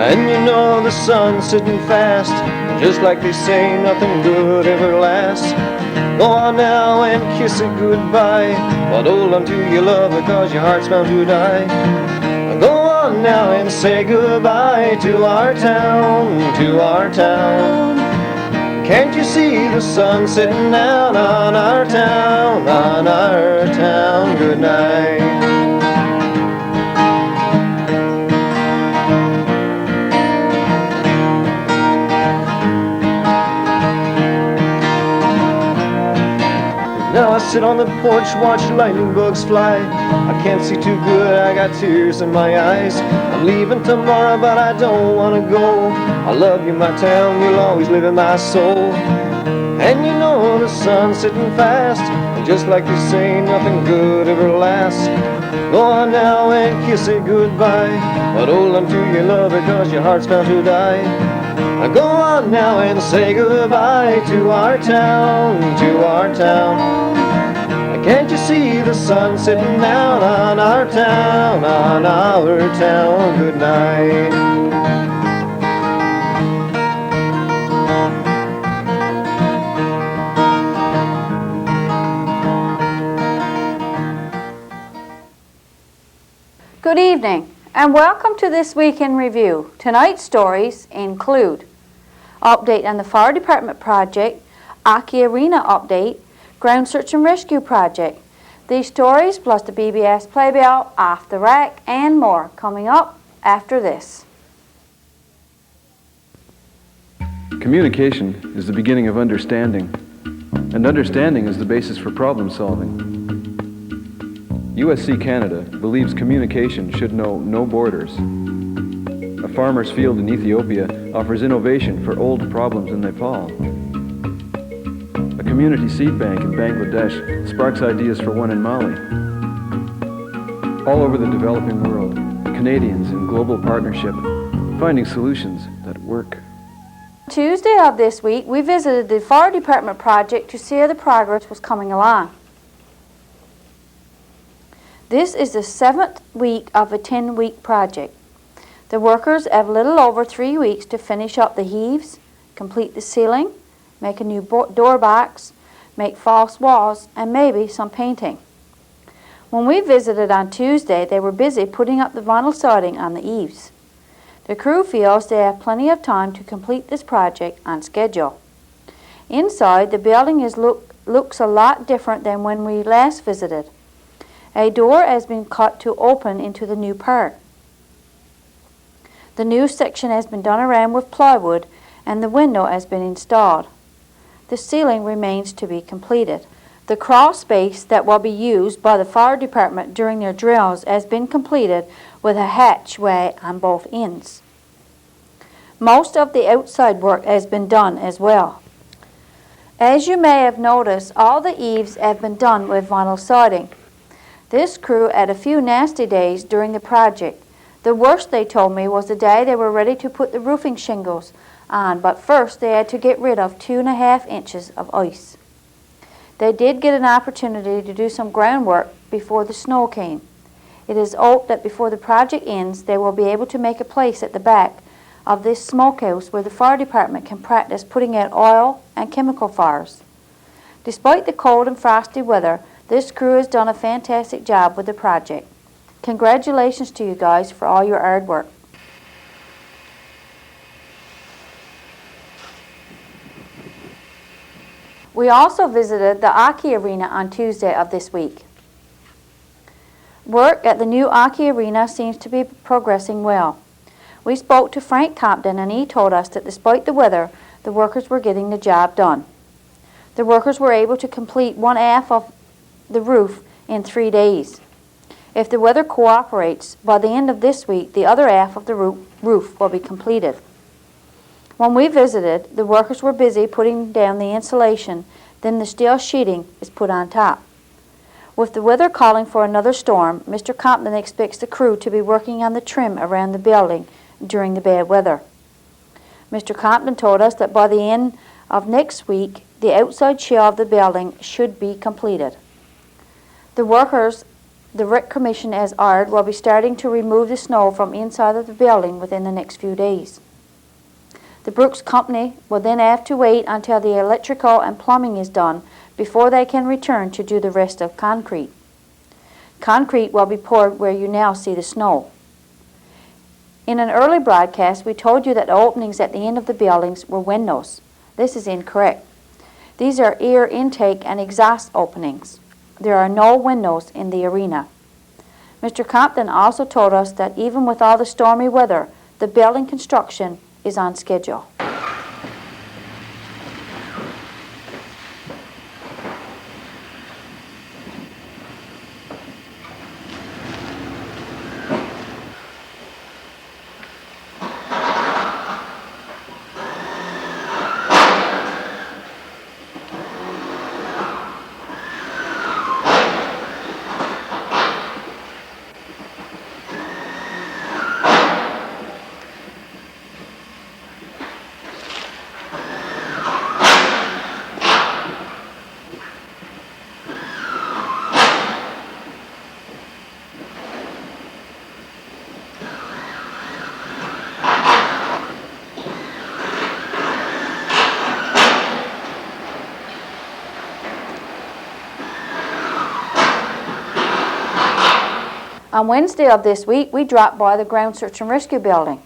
And you know the sun's sitting fast, and just like they say, nothing good ever lasts. Go on now and kiss it goodbye, but hold on to your love because your heart's bound to die. Go on now and say goodbye to our town, to our town. Can't you see the sun sitting down on our town, on our town? Good night. Now I sit on the porch, watch lightning bugs fly. I can't see too good, I got tears in my eyes. I'm leaving tomorrow, but I don't want to go. I love you, my town, you'll always live in my soul. And you know the sun's sitting fast, and just like they say, nothing good ever lasts. Go on now and kiss it goodbye, but hold on to your love because your heart's bound to die. Go on now and say goodbye to our town, to our town. Can't you see the sun sitting down on our town, on our town? Good night. Good evening and welcome to this week in review. Tonight's stories include update on the fire department project, Aki Arena update, ground search and rescue project. These stories plus the BBS playbill, off the rack and more coming up after this. Communication is the beginning of understanding, and understanding is the basis for problem solving. USC Canada believes communication should know no borders. A farmer's field in Ethiopia offers innovation for old problems in Nepal. A community seed bank in Bangladesh sparks ideas for one in Mali. All over the developing world, Canadians in global partnership, finding solutions that work. Tuesday of this week, we visited the fire department project to see how the progress was coming along. This is the 7th week of a 10-week project. The workers have a little over 3 weeks to finish up the heaves, complete the ceiling, make a new door box, make false walls, and maybe some painting. When we visited on Tuesday, they were busy putting up the vinyl siding on the eaves. The crew feels they have plenty of time to complete this project on schedule. Inside, the building looks a lot different than when we last visited. A door has been cut to open into the new part. The new section has been done around with plywood and the window has been installed. The ceiling remains to be completed. The crawl space that will be used by the fire department during their drills has been completed with a hatchway on both ends. Most of the outside work has been done as well. As you may have noticed, all the eaves have been done with vinyl siding. This crew had a few nasty days during the project. The worst, they told me, was the day they were ready to put the roofing shingles on, but first they had to get rid of 2.5 inches of ice. They did get an opportunity to do some groundwork before the snow came. It is hoped that before the project ends, they will be able to make a place at the back of this smokehouse where the fire department can practice putting out oil and chemical fires. Despite the cold and frosty weather, this crew has done a fantastic job with the project. Congratulations to you guys for all your hard work. We also visited the Aki Arena on Tuesday of this week. Work at the new Aki Arena seems to be progressing well. We spoke to Frank Compton and he told us that despite the weather, the workers were getting the job done. The workers were able to complete 1/2 of the roof in 3 days. If the weather cooperates, by the end of this week, the other half of the roof will be completed. When we visited, the workers were busy putting down the insulation, then the steel sheeting is put on top. With the weather calling for another storm, Mr. Compton expects the crew to be working on the trim around the building during the bad weather. Mr. Compton told us that by the end of next week, the outside shell of the building should be completed. The workers the Rec Commission as ARD will be starting to remove the snow from inside of the building within the next few days. The Brooks Company will then have to wait until the electrical and plumbing is done before they can return to do the rest of concrete. Concrete will be poured where you now see the snow. In an early broadcast, we told you that the openings at the end of the buildings were windows. This is incorrect. These are air intake and exhaust openings. There are no windows in the arena. Mr. Compton also told us that even with all the stormy weather, the building construction is on schedule. On Wednesday of this week, we dropped by the Ground Search and Rescue building.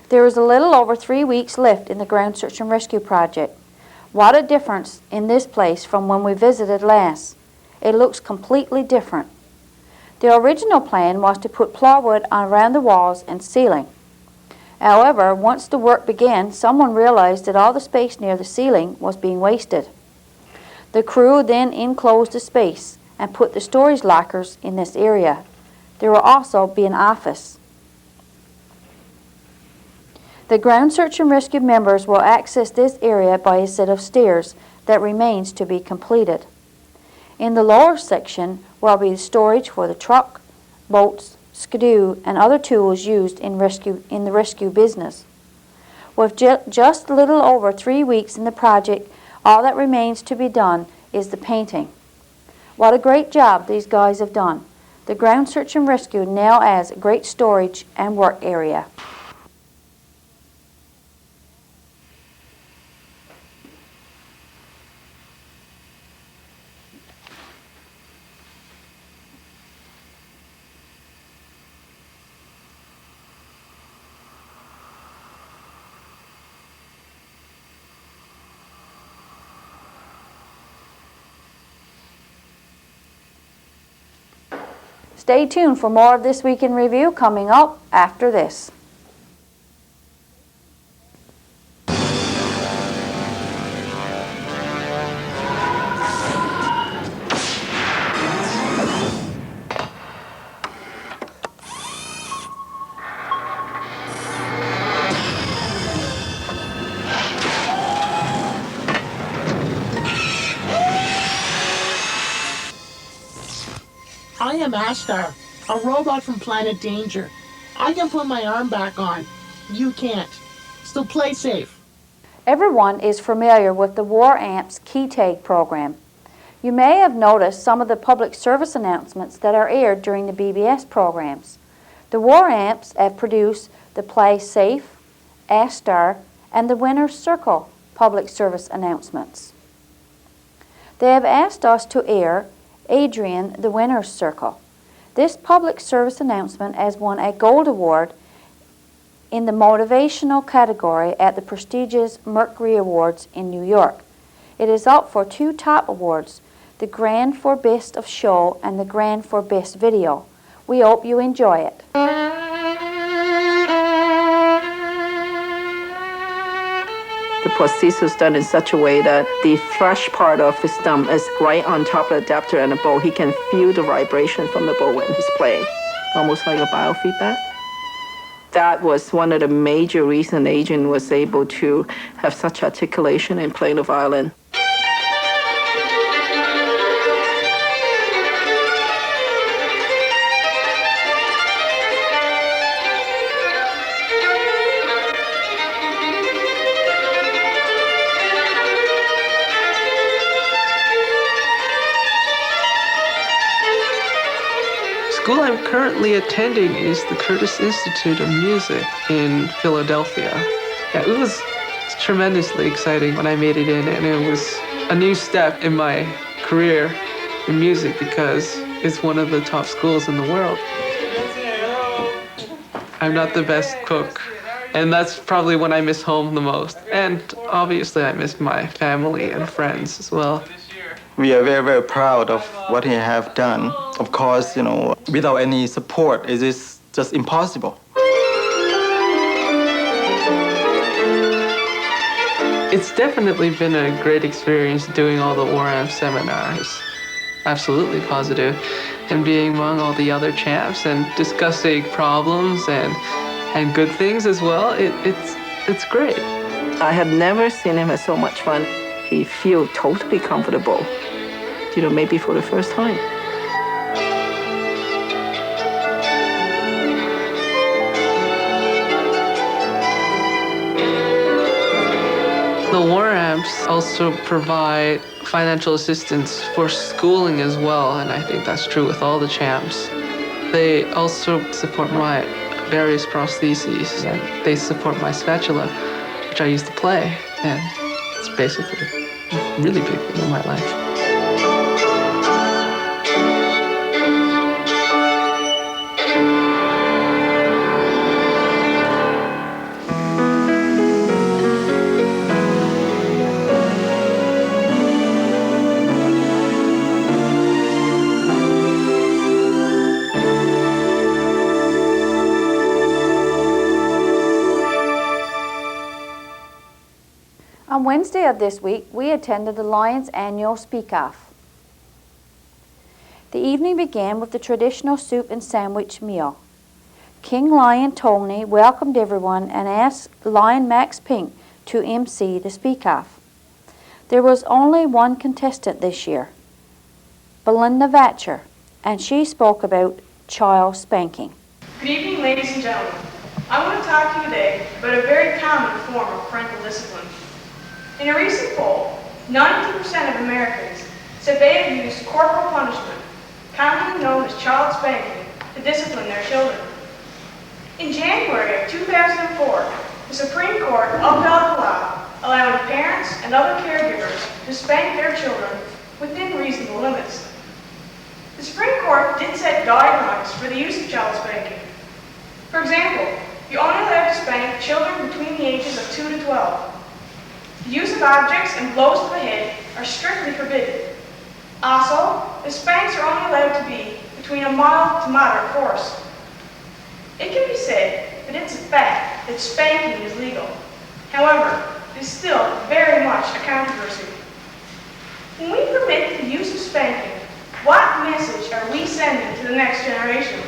There is a little over 3 weeks left in the Ground Search and Rescue project. What a difference in this place from when we visited last. It looks completely different. The original plan was to put plywood around the walls and ceiling. However, once the work began, someone realized that all the space near the ceiling was being wasted. The crew then enclosed the space and put the storage lockers in this area. There will also be an office. The Ground Search and Rescue members will access this area by a set of stairs that remains to be completed. In the lower section will be storage for the truck, boats, skidoo, and other tools used in the rescue business. With just a little over 3 weeks in the project, all that remains to be done is the painting. What a great job these guys have done. The Ground Search and Rescue now has a great storage and work area. Stay tuned for more of This Week in Review coming up after this. I am Ashtar, a robot from Planet Danger. I can put my arm back on. You can't. So play safe. Everyone is familiar with the War Amps Key Tag program. You may have noticed some of the public service announcements that are aired during the BBS programs. The War Amps have produced the Play Safe, Ashtar, and the Winner's Circle public service announcements. They have asked us to air Adrian, the Winner's Circle. This public service announcement has won a Gold Award in the motivational category at the prestigious Mercury Awards in New York. It is up for 2 top awards, the Grand for Best of Show and the Grand for Best Video. We hope you enjoy it. The prosthesis is done in such a way that the fresh part of his thumb is right on top of the adapter and the bow. He can feel the vibration from the bow when he's playing, almost like a biofeedback. That was one of the major reasons Adrian was able to have such articulation in playing the violin. school I'm currently attending is the Curtis Institute of Music in Philadelphia. Yeah, it was tremendously exciting when I made it in, and it was a new step in my career in music because it's one of the top schools in the world. I'm not the best cook, and that's probably when I miss home the most. And obviously I miss my family and friends as well. We are very, very proud of what he have done. Of course, without any support, it is just impossible. It's definitely been a great experience doing all the WARAM seminars. Absolutely positive. And being among all the other champs and discussing problems and good things as well, it's great. I had never seen him have so much fun. He feels totally comfortable, maybe for the first time. The WARAMs also provide financial assistance for schooling as well, and I think that's true with all the champs. They also support my various prostheses, and they support my spatula, which I used to play, and it's basically a really big thing in my life. On Wednesday of this week, we attended the Lions' annual Speak-Off. The evening began with the traditional soup and sandwich meal. King Lion Tony welcomed everyone and asked Lion Max Pink to MC the Speak-Off. There was only one contestant this year, Belinda Vatcher, and she spoke about child spanking. Good evening, ladies and gentlemen. I want to talk to you today about a very common form of parental discipline. In a recent poll, 92% of Americans said they have used corporal punishment, commonly known as child spanking, to discipline their children. In January of 2004, the Supreme Court upheld the law allowing parents and other caregivers to spank their children within reasonable limits. The Supreme Court did set guidelines for the use of child spanking. For example, you're only allowed to spank children between the ages of 2 to 12. The use of objects and blows to the head are strictly forbidden. Also, the spanks are only allowed to be between a mild to moderate force. It can be said that it's a fact that spanking is legal. However, it is still very much a controversy. When we permit the use of spanking, what message are we sending to the next generation?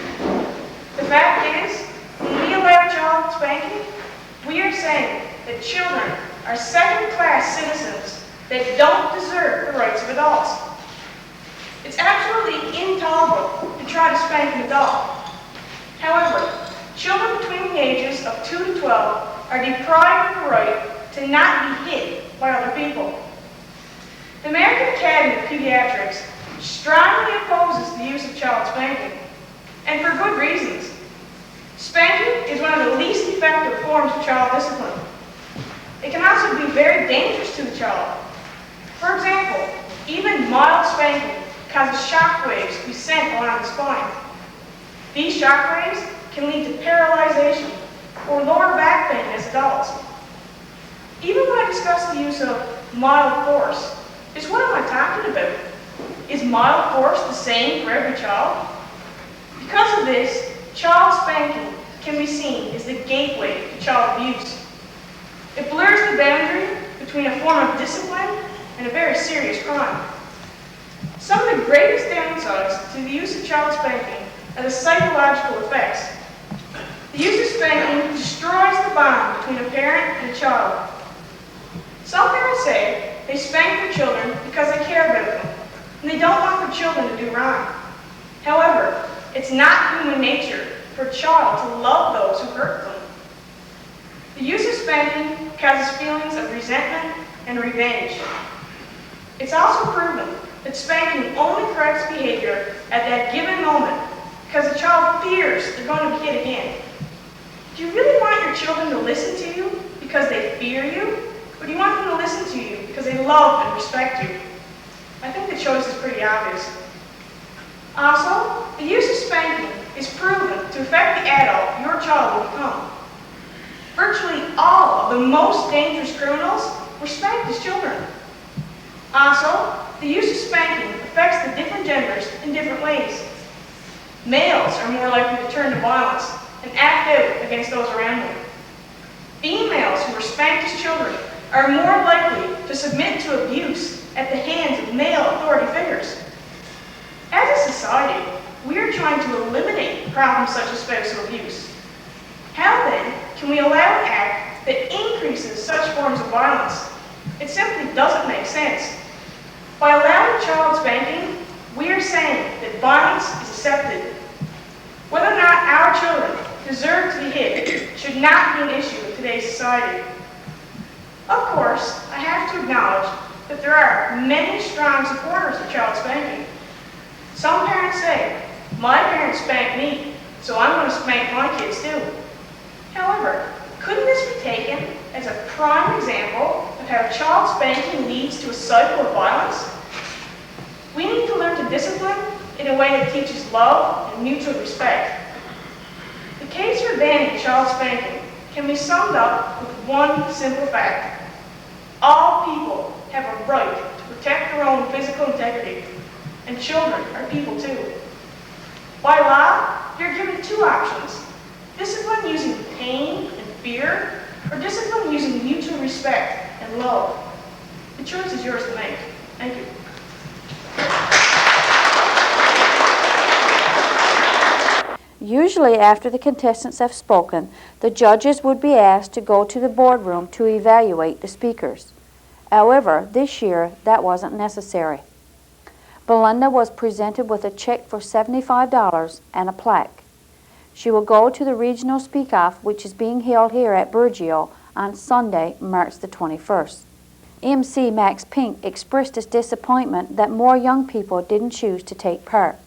The fact is, when we allow child spanking, we are saying that children are second-class citizens that don't deserve the rights of adults. It's absolutely intolerable to try to spank an adult. However, children between the ages of 2 to 12 are deprived of the right to not be hit by other people. The American Academy of Pediatrics strongly opposes the use of child spanking, and for good reasons. Spanking is one of the least effective forms of child discipline. It can also be very dangerous to the child. For example, even mild spanking causes shock waves to be sent along the spine. These shock waves can lead to paralyzation or lower back pain as adults. Even when I discuss the use of mild force, just what am I talking about? Is mild force the same for every child? Because of this, child spanking can be seen as the gateway to child abuse. It blurs the boundary between a form of discipline and a very serious crime. Some of the greatest downsides to the use of child spanking are the psychological effects. The use of spanking destroys the bond between a parent and a child. Some parents say they spank their children because they care about them, and they don't want their children to do wrong. However, it's not human nature for a child to love those who hurt them. The use of spanking causes feelings of resentment and revenge. It's also proven that spanking only corrects behavior at that given moment, because the child fears they're going to be hit again. Do you really want your children to listen to you because they fear you? Or do you want them to listen to you because they love and respect you? I think the choice is pretty obvious. Also, the use of spanking is proven to affect the adult your child will become. Virtually all of the most dangerous criminals were spanked as children. Also, the use of spanking affects the different genders in different ways. Males are more likely to turn to violence and act out against those around them. Females who were spanked as children are more likely to submit to abuse at the hands of male authority figures. As a society, we are trying to eliminate problems such as spousal abuse. How then can we allow an act that increases such forms of violence? It simply doesn't make sense. By allowing child spanking, we are saying that violence is accepted. Whether or not our children deserve to be hit should not be an issue in today's society. Of course, I have to acknowledge that there are many strong supporters of child spanking. Some parents say, my parents spanked me, so I'm going to spank my kids too. However, couldn't this be taken as a prime example of how child spanking leads to a cycle of violence? We need to learn to discipline in a way that teaches love and mutual respect. The case for banning child spanking can be summed up with one simple fact. All people have a right to protect their own physical integrity, and children are people too. By law, you're given two options: discipline using pain and fear, or discipline using mutual respect and love. The choice is yours to make. Thank you. Usually after the contestants have spoken, the judges would be asked to go to the boardroom to evaluate the speakers. However, this year that wasn't necessary. Belinda was presented with a check for $75 and a plaque. She will go to the regional speak-off, which is being held here at Burgeo on Sunday, March the 21st. MC Max Pink expressed his disappointment that more young people didn't choose to take part.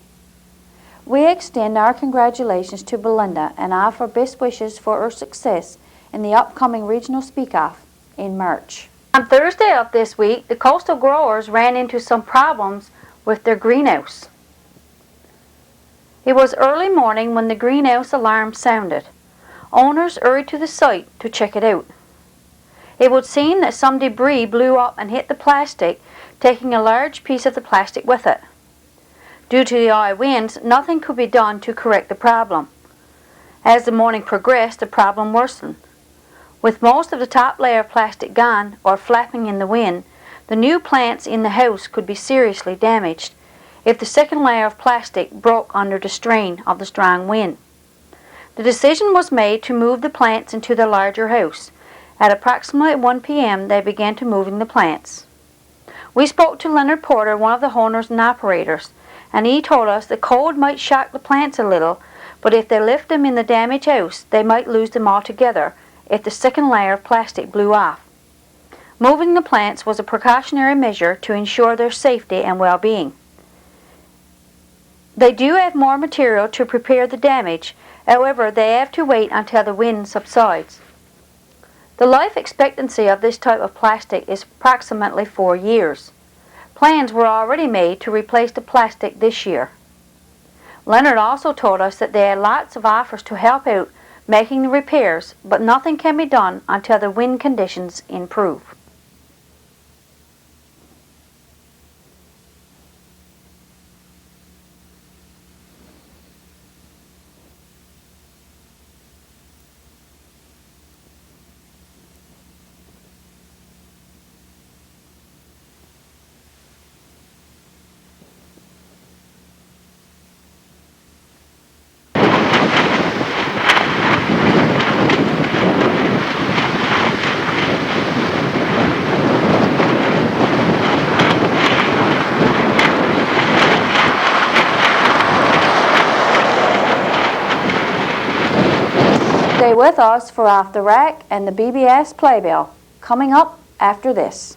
We extend our congratulations to Belinda and offer best wishes for her success in the upcoming regional speak-off in March. On Thursday of this week, the coastal growers ran into some problems with their greenhouse. It was early morning when the greenhouse alarm sounded. Owners hurried to the site to check it out. It would seem that some debris blew up and hit the plastic, taking a large piece of the plastic with it. Due to the high winds, nothing could be done to correct the problem. As the morning progressed, the problem worsened. With most of the top layer of plastic gone or flapping in the wind, the new plants in the house could be seriously damaged if the second layer of plastic broke under the strain of the strong wind. The decision was made to move the plants into the larger house. At approximately 1 p.m., they began to moving the plants. We spoke to Leonard Porter, one of the owners and operators, and he told us the cold might shock the plants a little, but if they left them in the damaged house, they might lose them altogether if the second layer of plastic blew off. Moving the plants was a precautionary measure to ensure their safety and well-being. They do have more material to repair the damage, however, they have to wait until the wind subsides. The life expectancy of this type of plastic is approximately 4 years. Plans were already made to replace the plastic this year. Leonard also told us that they had lots of offers to help out making the repairs, but nothing can be done until the wind conditions improve. Stay with us for Off the Rack and the BBS Playbill, coming up after this.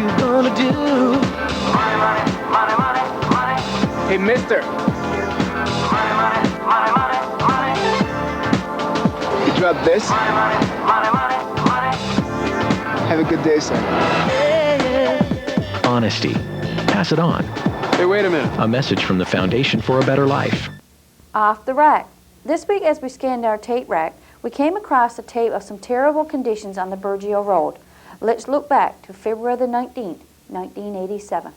you gonna do? Hey, mister. You drop this? Have a good day, sir. Honesty. Pass it on. Hey, wait a minute. A message from the Foundation for a Better Life. Off the rack. This week as we scanned our tape rack, we came across a tape of some terrible conditions on the Burgeo Road. Let's look back to February the 19th, 1987.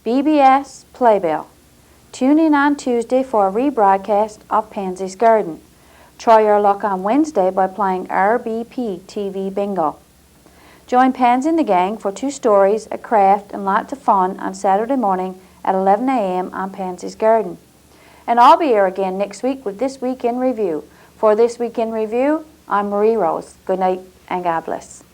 BBS Playbill. Tune in on Tuesday for a rebroadcast of Pansy's Garden. Try your luck on Wednesday by playing RBP TV Bingo. Join Pansy and the gang for 2 stories, a craft, and lots of fun on Saturday morning at 11 a.m. on Pansy's Garden. And I'll be here again next week with This Week in Review. For This Week in Review, I'm Marie Rose. Good night and God bless.